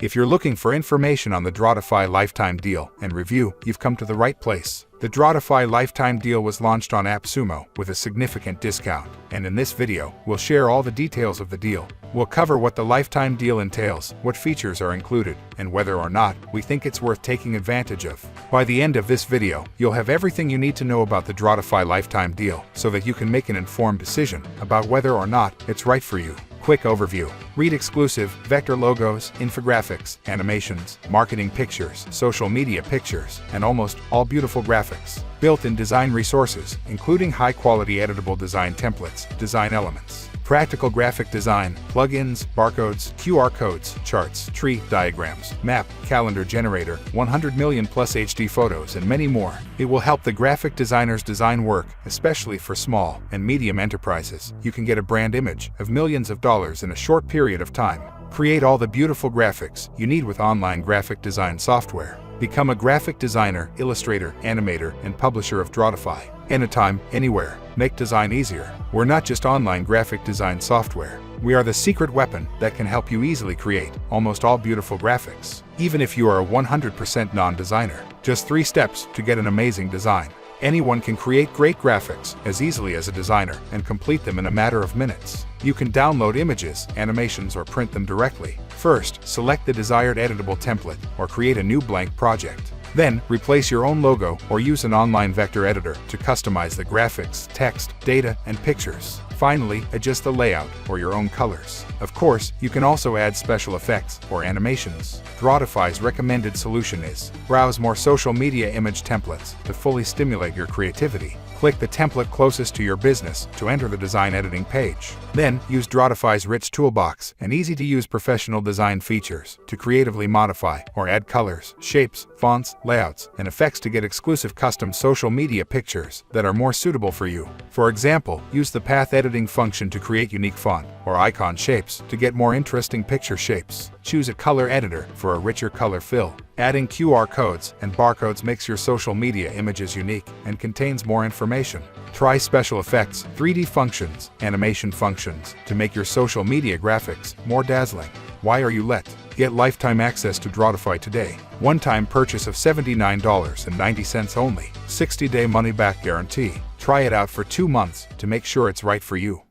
If you're looking for information on the Drawtify Lifetime Deal and Review, you've come to the right place. The Drawtify Lifetime Deal was launched on Appsumo with a significant discount, and in this video, we'll share all the details of the deal. We'll cover what the lifetime deal entails, what features are included, and whether or not we think it's worth taking advantage of. By the end of this video, you'll have everything you need to know about the Drawtify Lifetime Deal so that you can make an informed decision about whether or not it's right for you. Quick overview. Read exclusive vector logos, infographics, animations, marketing pictures, social media pictures, and almost all beautiful graphics. Built-in design resources, including high-quality editable design templates, design elements, practical graphic design, plugins, barcodes, QR codes, charts, tree diagrams, map, calendar generator, 100 million plus HD photos, and many more. It will help the graphic designers design work, especially for small and medium enterprises. You can get a brand image of millions of dollars in a short period of time. Create all the beautiful graphics you need with online graphic design software. Become a graphic designer, illustrator, animator, and publisher of Drawtify. Anytime, anywhere. Make design easier. We're not just online graphic design software. We are the secret weapon that can help you easily create almost all beautiful graphics. Even if you are a 100% non-designer. Just 3 steps to get an amazing design. Anyone can create great graphics as easily as a designer and complete them in a matter of minutes. You can download images, animations, or print them directly. First, select the desired editable template or create a new blank project. Then, replace your own logo or use an online vector editor to customize the graphics, text, data, and pictures. Finally, adjust the layout or your own colors. Of course, you can also add special effects or animations. Drawtify's recommended solution is browse more social media image templates to fully stimulate your creativity. Click the template closest to your business to enter the design editing page. Then, use Drawtify's rich toolbox and easy-to-use professional design features to creatively modify or add colors, shapes, fonts, layouts, and effects to get exclusive custom social media pictures that are more suitable for you. For example, use the path editing function to create unique font or icon shapes to get more interesting picture shapes. Choose a color editor for a richer color fill. Adding QR codes and barcodes makes your social media images unique and contains more information. Try special effects, 3D functions, animation functions to make your social media graphics more dazzling. Why are you let? Get lifetime access to Drawtify today. One-time purchase of $79.90 only. 60-day money-back guarantee. Try it out for 2 months to make sure it's right for you.